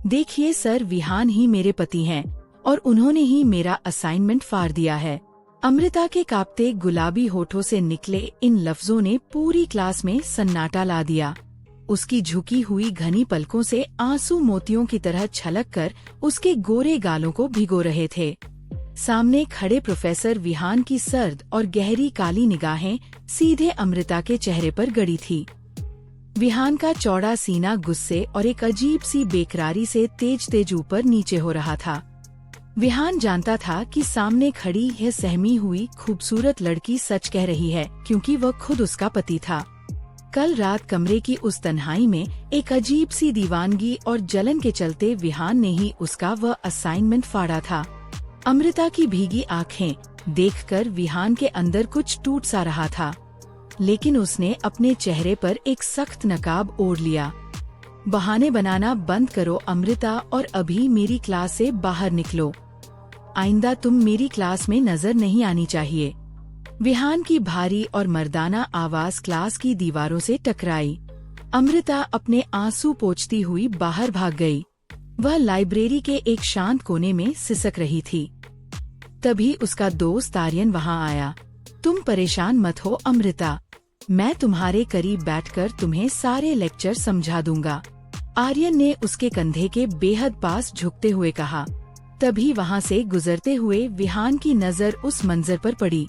देखिए सर, विहान ही मेरे पति हैं और उन्होंने ही मेरा असाइनमेंट फाड़ दिया है। अमृता के कांपते गुलाबी होठों से निकले इन लफ्जों ने पूरी क्लास में सन्नाटा ला दिया। उसकी झुकी हुई घनी पलकों से आंसू मोतियों की तरह छलककर उसके गोरे गालों को भिगो रहे थे। सामने खड़े प्रोफेसर विहान की सर्द और गहरी काली निगाहें सीधे अमृता के चेहरे पर गड़ी थी। विहान का चौड़ा सीना गुस्से और एक अजीब सी बेकरारी से तेज तेज ऊपर नीचे हो रहा था। विहान जानता था कि सामने खड़ी यह सहमी हुई खूबसूरत लड़की सच कह रही है, क्योंकि वह खुद उसका पति था। कल रात कमरे की उस तन्हाई में एक अजीब सी दीवानगी और जलन के चलते विहान ने ही उसका वह असाइनमेंट फाड़ा था। अमृता की भीगी आंखें देखकर विहान के अंदर कुछ टूट सा रहा था, लेकिन उसने अपने चेहरे पर एक सख्त नकाब ओढ़ लिया। बहाने बनाना बंद करो अमृता, और अभी मेरी क्लास से बाहर निकलो। आइंदा तुम मेरी क्लास में नजर नहीं आनी चाहिए। विहान की भारी और मर्दाना आवाज क्लास की दीवारों से टकराई। अमृता अपने आंसू पोंछती हुई बाहर भाग गई। वह लाइब्रेरी के एक शांत कोने में सिसक रही थी। तभी उसका दोस्त आर्यन वहां आया। तुम परेशान मत हो अमृता, मैं तुम्हारे करीब बैठकर तुम्हें सारे लेक्चर समझा दूंगा, आर्यन ने उसके कंधे के बेहद पास झुकते हुए कहा। तभी वहां से गुजरते हुए विहान की नजर उस मंजर पर पड़ी।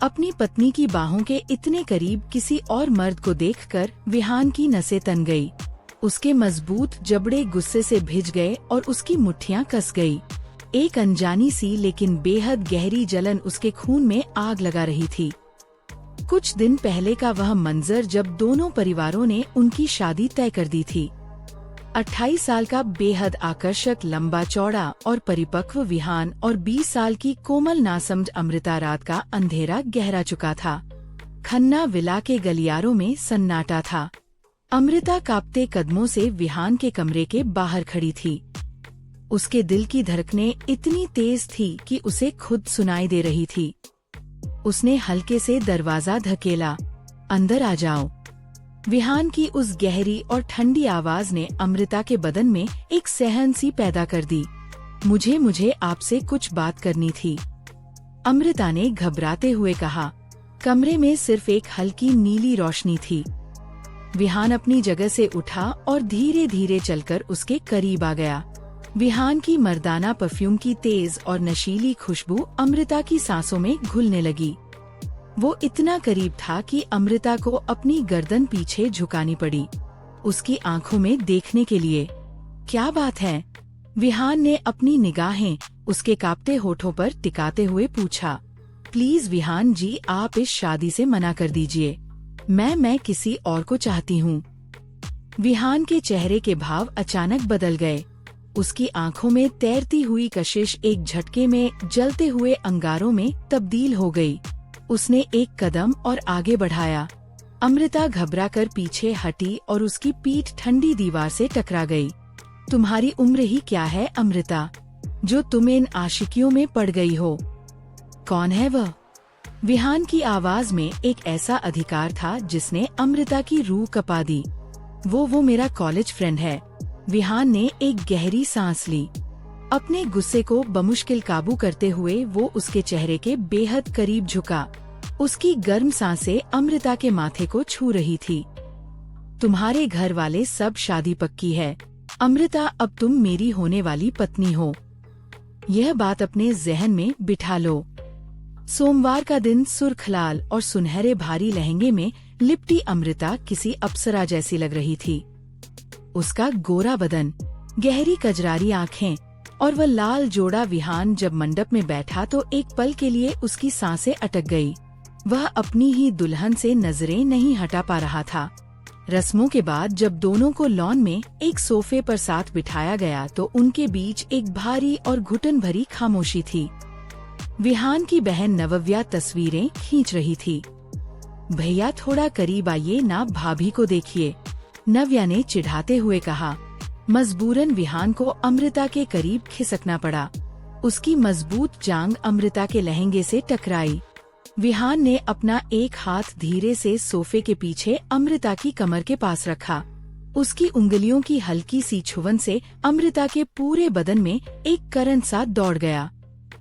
अपनी पत्नी की बाहों के इतने करीब किसी और मर्द को देखकर विहान की नसें तन गई। उसके मजबूत जबड़े गुस्से से भिज गए और उसकी मुट्ठियां कस गई। एक अनजानी सी लेकिन बेहद गहरी जलन उसके खून में आग लगा रही थी। कुछ दिन पहले का वह मंजर जब दोनों परिवारों ने उनकी शादी तय कर दी थी। 28 साल का बेहद आकर्षक, लंबा चौड़ा और परिपक्व विहान और 20 साल की कोमल नासमझ अमृता। रात का अंधेरा गहरा चुका था। खन्ना विला के गलियारों में सन्नाटा था। अमृता कांपते कदमों से विहान के कमरे के बाहर खड़ी थी। उसके दिल की धड़कनें इतनी तेज थी कि उसे खुद सुनाई दे रही थी। उसने हल्के से दरवाजा धकेला। अंदर आ जाओ। विहान की उस गहरी और ठंडी आवाज ने अमृता के बदन में एक सहन सी पैदा कर दी। मुझे आपसे कुछ बात करनी थी, अमृता ने घबराते हुए कहा। कमरे में सिर्फ एक हल्की नीली रोशनी थी। विहान अपनी जगह से उठा और धीरे धीरे चलकर उसके करीब आ गया। विहान की मर्दाना परफ्यूम की तेज और नशीली खुशबू अमृता की सांसों में घुलने लगी। वो इतना करीब था कि अमृता को अपनी गर्दन पीछे झुकानी पड़ी, उसकी आंखों में देखने के लिए। क्या बात है? विहान ने अपनी निगाहें उसके कांपते होठों पर टिकाते हुए पूछा। प्लीज विहान जी, आप इस शादी से मना कर दीजिए। मैं किसी और को चाहती हूँ। विहान के चेहरे के भाव अचानक बदल गए। उसकी आंखों में तैरती हुई कशिश एक झटके में जलते हुए अंगारों में तब्दील हो गई। उसने एक कदम और आगे बढ़ाया। अमृता घबराकर पीछे हटी और उसकी पीठ ठंडी दीवार से टकरा गई। तुम्हारी उम्र ही क्या है अमृता, जो तुम इन आशिकियों में पड़ गई हो? कौन है वह? विहान की आवाज में एक ऐसा अधिकार था जिसने अमृता की रूह कपा दी। वो मेरा कॉलेज फ्रेंड है। विहान ने एक गहरी सांस ली। अपने गुस्से को बमुश्किल काबू करते हुए वो उसके चेहरे के बेहद करीब झुका। उसकी गर्म सांसें अमृता के माथे को छू रही थी। तुम्हारे घर वाले सब शादी पक्की है अमृता, अब तुम मेरी होने वाली पत्नी हो। यह बात अपने जहन में बिठा लो। सोमवार का दिन सुर्खलाल और सुनहरे भारी लहंगे में लिपटी अमृता किसी अप्सरा जैसी लग रही थी। उसका गोरा बदन, गहरी कजरारी आँखें और वह लाल जोड़ा। विहान जब मंडप में बैठा तो एक पल के लिए उसकी सांसें अटक गई। वह अपनी ही दुल्हन से नजरें नहीं हटा पा रहा था। रस्मों के बाद जब दोनों को लॉन में एक सोफे पर साथ बिठाया गया तो उनके बीच एक भारी और घुटन भरी खामोशी थी। विहान की बहन नव्या तस्वीरें खींच रही थी। भैया थोड़ा करीब आइए ना, भाभी को देखिए, नव्या ने चिढ़ाते हुए कहा। मजबूरन विहान को अमृता के करीब खिसकना पड़ा। उसकी मजबूत जांघ अमृता के लहंगे से टकराई। विहान ने अपना एक हाथ धीरे से सोफे के पीछे अमृता की कमर के पास रखा। उसकी उंगलियों की हल्की सी छुवन से अमृता के पूरे बदन में एक करंट सा दौड़ गया।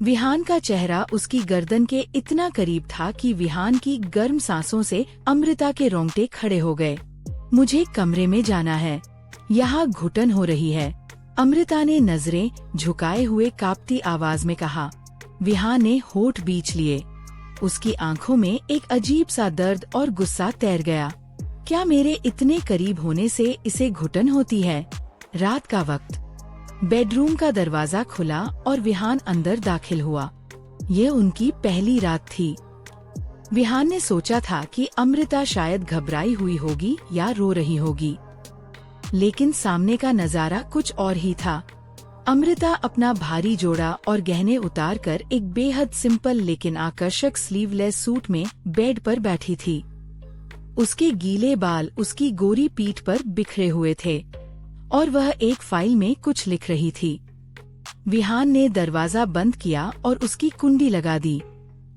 विहान का चेहरा उसकी गर्दन के इतना करीब था कि विहान की गर्म सांसों से अमृता के रोंगटे खड़े हो गए। मुझे कमरे में जाना है, यहाँ घुटन हो रही है, अमृता ने नजरें झुकाए हुए कांपती आवाज में कहा। विहान ने होठ बीच लिए। उसकी आंखों में एक अजीब सा दर्द और गुस्सा तैर गया। क्या मेरे इतने करीब होने से इसे घुटन होती है? रात का वक्त। बेडरूम का दरवाजा खुला और विहान अंदर दाखिल हुआ। ये उनकी पहली रात थी। विहान ने सोचा था कि अमृता शायद घबराई हुई होगी या रो रही होगी, लेकिन सामने का नजारा कुछ और ही था। अमृता अपना भारी जोड़ा और गहने उतारकर एक बेहद सिंपल लेकिन आकर्षक स्लीवलेस सूट में बेड पर बैठी थी। उसके गीले बाल उसकी गोरी पीठ पर बिखरे हुए थे और वह एक फाइल में कुछ लिख रही थी। विहान ने दरवाजा बंद किया और उसकी कुंडी लगा दी।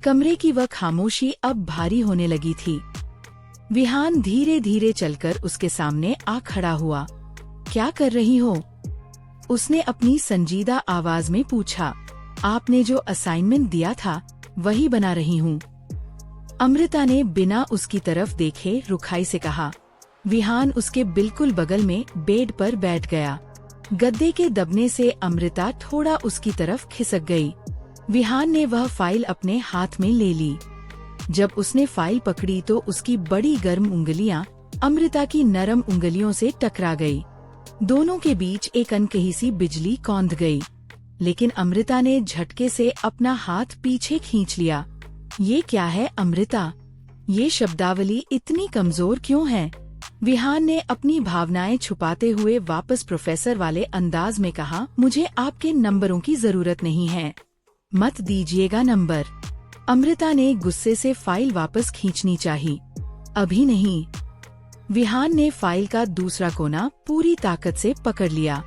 कमरे की वह खामोशी अब भारी होने लगी थी। विहान धीरे धीरे चलकर उसके सामने आ खड़ा हुआ। क्या कर रही हो? उसने अपनी संजीदा आवाज में पूछा। आपने जो असाइनमेंट दिया था वही बना रही हूँ, अमृता ने बिना उसकी तरफ देखे रुखाई से कहा। विहान उसके बिल्कुल बगल में बेड पर बैठ गया। गद्दे के दबने से अमृता थोड़ा उसकी तरफ खिसक गई। विहान ने वह फाइल अपने हाथ में ले ली। जब उसने फाइल पकड़ी तो उसकी बड़ी गर्म उंगलियां अमृता की नरम उंगलियों से टकरा गई। दोनों के बीच एक अनकही सी बिजली कौंध गई, लेकिन अमृता ने झटके से अपना हाथ पीछे खींच लिया। ये क्या है अमृता? ये शब्दावली इतनी कमजोर क्यों है? विहान ने अपनी भावनाएं छुपाते हुए वापस प्रोफेसर वाले अंदाज में कहा। मुझे आपके नंबरों की जरूरत नहीं है, मत दीजिएगा नंबर। अमृता ने गुस्से से फाइल वापस खींचनी चाही। अभी नहीं। विहान ने फाइल का दूसरा कोना पूरी ताकत से पकड़ लिया।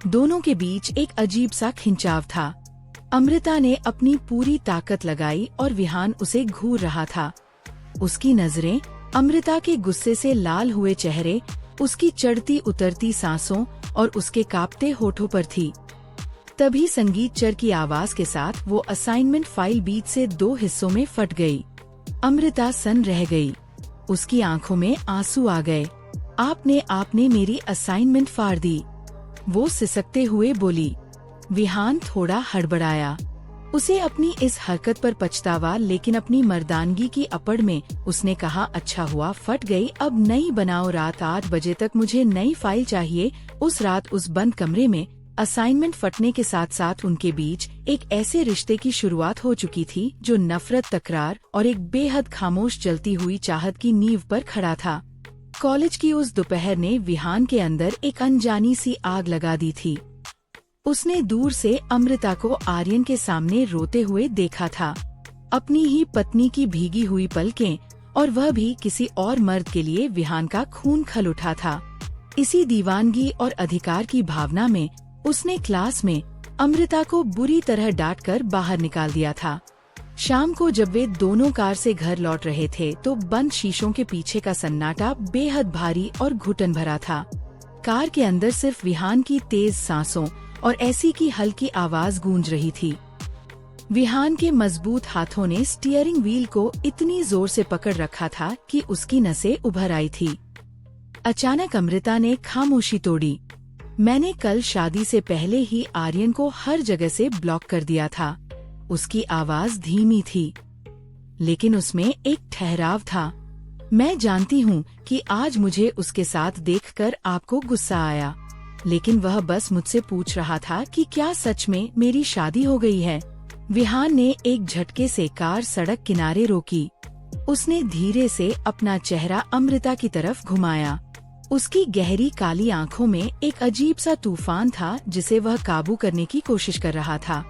दोनों के बीच एक अजीब सा खिंचाव था। अमृता ने अपनी पूरी ताकत लगाई और विहान उसे घूर रहा था। उसकी नजरें अमृता के गुस्से से लाल हुए चेहरे, उसकी चढ़ती उतरती सांसों और उसके कांपते होठों पर थी। तभी संगीत चर की आवाज के साथ वो असाइनमेंट फाइल बीच से दो हिस्सों में फट गई। अमृता सन्न रह गई। उसकी आंखों में आंसू आ गए। आपने मेरी असाइनमेंट फाड़ दी, वो सिसकते हुए बोली। विहान थोड़ा हड़बड़ाया। उसे अपनी इस हरकत पर पछतावा, लेकिन अपनी मर्दानगी की अपड़ में उसने कहा, अच्छा हुआ फट गई, अब नई बनाओ। रात 8 बजे तक मुझे नई फाइल चाहिए। उस रात उस बंद कमरे में असाइनमेंट फटने के साथ साथ उनके बीच एक ऐसे रिश्ते की शुरुआत हो चुकी थी जो नफरत, तकरार और एक बेहद खामोश जलती हुई चाहत की नींव पर खड़ा था। कॉलेज की उस दोपहर ने विहान के अंदर एक अनजानी सी आग लगा दी थी। उसने दूर से अमृता को आर्यन के सामने रोते हुए देखा था। अपनी ही पत्नी की भीगी हुई पलकें, और वह भी किसी और मर्द के लिए विहान का खून खल उठा था। इसी दीवानगी और अधिकार की भावना में उसने क्लास में अमृता को बुरी तरह डांटकर बाहर निकाल दिया था। शाम को जब वे दोनों कार से घर लौट रहे थे तो बंद शीशों के पीछे का सन्नाटा बेहद भारी और घुटन भरा था। कार के अंदर सिर्फ विहान की तेज सांसों और ऐसी की हल्की आवाज गूंज रही थी। विहान के मजबूत हाथों ने स्टीयरिंग व्हील को इतनी जोर से पकड़ रखा था कि उसकी नसें उभर आई थी। अचानक अमृता ने खामोशी तोड़ी। मैंने कल शादी से पहले ही आर्यन को हर जगह से ब्लॉक कर दिया था। उसकी आवाज धीमी थी, लेकिन उसमें एक ठहराव था। मैं जानती हूँ कि आज मुझे उसके साथ देखकर आपको गुस्सा आया, लेकिन वह बस मुझसे पूछ रहा था कि क्या सच में मेरी शादी हो गई है। विहान ने एक झटके से कार सड़क किनारे रोकी। उसने धीरे से अपना चेहरा अमृता की तरफ घुमाया। उसकी गहरी काली आंखों में एक अजीब सा तूफान था जिसे वह काबू करने की कोशिश कर रहा था।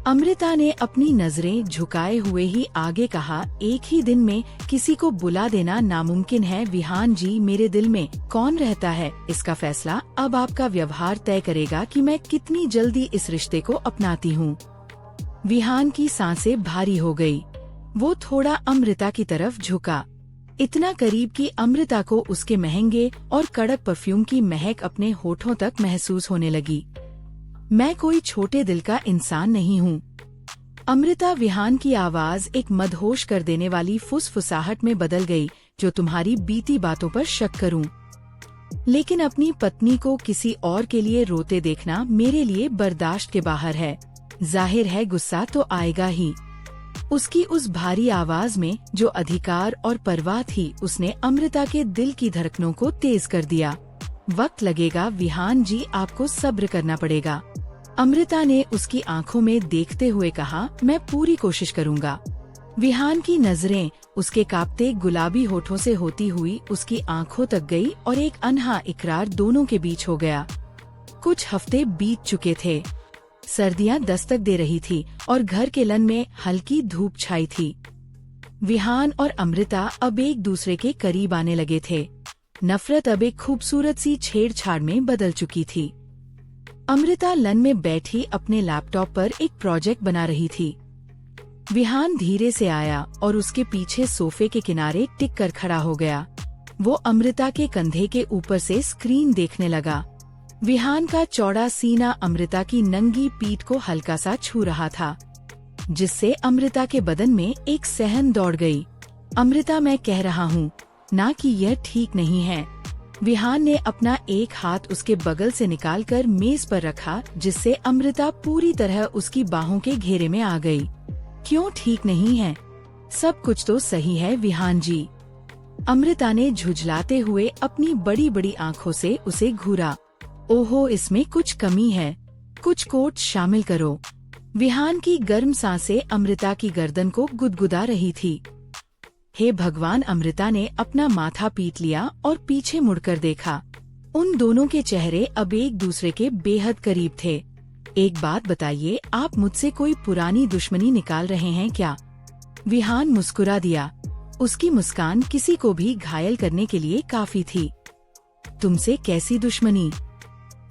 अमृता ने अपनी नजरें झुकाए हुए ही आगे कहा, एक ही दिन में किसी को बुला देना नामुमकिन है। विहान जी, मेरे दिल में कौन रहता है, इसका फैसला अब आपका व्यवहार तय करेगा कि मैं कितनी जल्दी इस रिश्ते को अपनाती हूँ। विहान की सांसें भारी हो गई। वो थोड़ा अमृता की तरफ झुका। इतना करीब कि अमृता को उसके महंगे और कड़क परफ्यूम की महक अपने होठों तक महसूस होने लगी। मैं कोई छोटे दिल का इंसान नहीं हूँ। अमृता विहान की आवाज एक मदहोश कर देने वाली फुसफुसाहट में बदल गई। जो तुम्हारी बीती बातों पर शक करूं, लेकिन अपनी पत्नी को किसी और के लिए रोते देखना मेरे लिए बर्दाश्त के बाहर है। जाहिर है गुस्सा तो आएगा ही। उसकी उस भारी आवाज में जो अधिकार और परवाह थी, उसने अमृता के दिल की धड़कनों को तेज कर दिया। वक्त लगेगा विहान जी, आपको सब्र करना पड़ेगा। अमृता ने उसकी आंखों में देखते हुए कहा, मैं पूरी कोशिश करूंगा। विहान की नजरें उसके कांपते गुलाबी होठों से होती हुई उसकी आंखों तक गई और एक अनहा इकरार दोनों के बीच हो गया। कुछ हफ्ते बीत चुके थे। सर्दियां दस्तक दे रही थी और घर के लन में हल्की धूप छाई थी। विहान और अमृता अब एक दूसरे के करीब आने लगे थे। नफरत अब एक खूबसूरत सी छेड़छाड़ में बदल चुकी थी। अमृता लन में बैठी अपने लैपटॉप पर एक प्रोजेक्ट बना रही थी। विहान धीरे से आया और उसके पीछे सोफे के किनारे टिक कर खड़ा हो गया। वो अमृता के कंधे के ऊपर से स्क्रीन देखने लगा। विहान का चौड़ा सीना अमृता की नंगी पीठ को हल्का सा छू रहा था, जिससे अमृता के बदन में एक सहन दौड़ गई। अमृता, मैं कह रहा हूँ ना कि यह ठीक नहीं है। विहान ने अपना एक हाथ उसके बगल से निकालकर मेज पर रखा, जिससे अमृता पूरी तरह उसकी बाहों के घेरे में आ गई। क्यों ठीक नहीं है? सब कुछ तो सही है विहान जी। अमृता ने झुझलाते हुए अपनी बड़ी बड़ी आंखों से उसे घूरा। ओहो, इसमें कुछ कमी है, कुछ कोट शामिल करो। विहान की गर्म सांसें अमृता की गर्दन को गुदगुदा रही थी। हे भगवान, अमृता ने अपना माथा पीट लिया और पीछे मुड़कर देखा। उन दोनों के चेहरे अब एक दूसरे के बेहद करीब थे। एक बात बताइए, आप मुझसे कोई पुरानी दुश्मनी निकाल रहे हैं क्या? विहान मुस्कुरा दिया। उसकी मुस्कान किसी को भी घायल करने के लिए काफी थी। तुमसे कैसी दुश्मनी?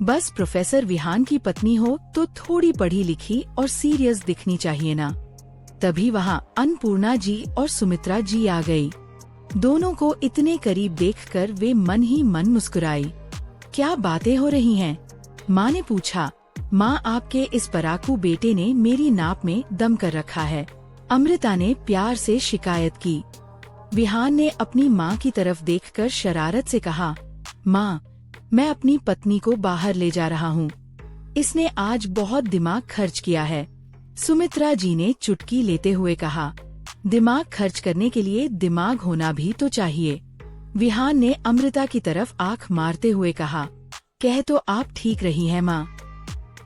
बस प्रोफेसर विहान की पत्नी हो तो थोड़ी पढ़ी लिखी और सीरियस दिखनी चाहिए ना। तभी वहाँ अन्नपूर्णा जी और सुमित्रा जी आ गई। दोनों को इतने करीब देखकर वे मन ही मन मुस्कुराई। क्या बातें हो रही हैं? माँ ने पूछा। माँ, आपके इस पराकू बेटे ने मेरी नाप में दम कर रखा है, अमृता ने प्यार से शिकायत की। विहान ने अपनी माँ की तरफ देखकर शरारत से कहा, माँ, मैं अपनी पत्नी को बाहर ले जा रहा हूँ। इसने आज बहुत दिमाग खर्च किया है। सुमित्रा जी ने चुटकी लेते हुए कहा, दिमाग खर्च करने के लिए दिमाग होना भी तो चाहिए। विहान ने अमृता की तरफ आंख मारते हुए कहा, कह तो आप ठीक रही हैं माँ,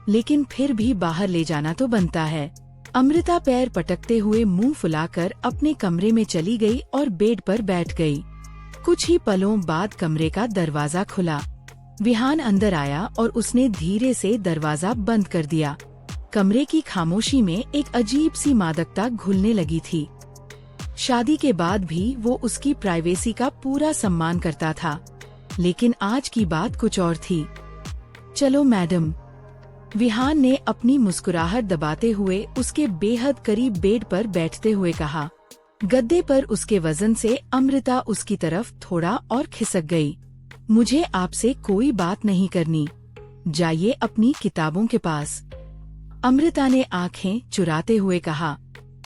लेकिन फिर भी बाहर ले जाना तो बनता है। अमृता पैर पटकते हुए मुंह फुलाकर अपने कमरे में चली गई और बेड पर बैठ गई। कुछ ही पलों बाद कमरे का दरवाजा खुला। विहान अंदर आया और उसने धीरे से दरवाजा बंद कर दिया। कमरे की खामोशी में एक अजीब सी मादकता घुलने लगी थी। शादी के बाद भी वो उसकी प्राइवेसी का पूरा सम्मान करता था, लेकिन आज की बात कुछ और थी। चलो मैडम, विहान ने अपनी मुस्कुराहट दबाते हुए उसके बेहद करीब बेड पर बैठते हुए कहा। गद्दे पर उसके वजन से अमृता उसकी तरफ थोड़ा और खिसक गई। मुझे आपसे कोई बात नहीं करनी, जाइए अपनी किताबों के पास, अमृता ने आंखें चुराते हुए कहा।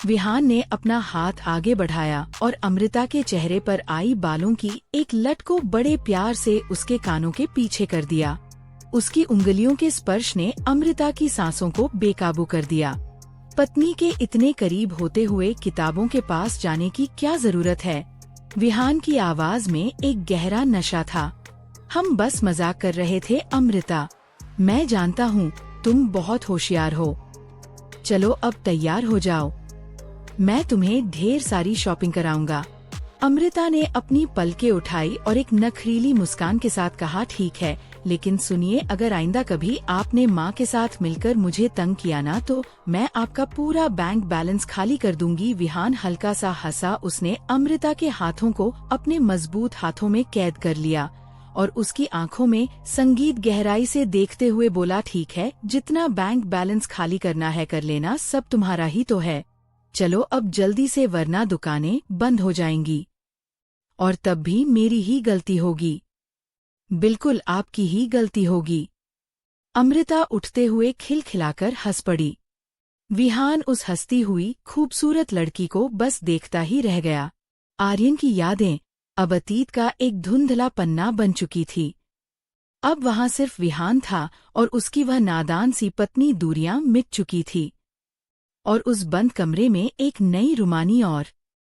विहान ने अपना हाथ आगे बढ़ाया और अमृता के चेहरे पर आई बालों की एक लट को बड़े प्यार से उसके कानों के पीछे कर दिया। उसकी उंगलियों के स्पर्श ने अमृता की सांसों को बेकाबू कर दिया। पत्नी के इतने करीब होते हुए किताबों के पास जाने की क्या जरूरत है? विहान की आवाज में एक गहरा नशा था। हम बस मजाक कर रहे थे अमृता, मैं जानता हूँ तुम बहुत होशियार हो। चलो अब तैयार हो जाओ, मैं तुम्हें ढेर सारी शॉपिंग कराऊंगा। अमृता ने अपनी पलकें उठाई और एक नखरीली मुस्कान के साथ कहा, ठीक है, लेकिन सुनिए, अगर आइंदा कभी आपने माँ के साथ मिलकर मुझे तंग किया ना, तो मैं आपका पूरा बैंक बैलेंस खाली कर दूंगी। विहान हल्का सा हंसा। उसने अमृता के हाथों को अपने मजबूत हाथों में कैद कर लिया और उसकी आंखों में संगीत गहराई से देखते हुए बोला, ठीक है, जितना बैंक बैलेंस खाली करना है कर लेना, सब तुम्हारा ही तो है। चलो अब जल्दी से, वरना दुकानें बंद हो जाएंगी। और तब भी मेरी ही गलती होगी। बिल्कुल आपकी ही गलती होगी। अमृता उठते हुए खिलखिलाकर हंस पड़ी। विहान उस हंसती हुई खूबसूरत लड़की को बस देखता ही रह गया। आर्यन की यादें अब अतीत का एक धुंधला पन्ना बन चुकी थी। अब वहां सिर्फ विहान था और उसकी वह नादान सी पत्नी। दूरियां मिट चुकी थी और उस बंद कमरे में एक नई रुमानी और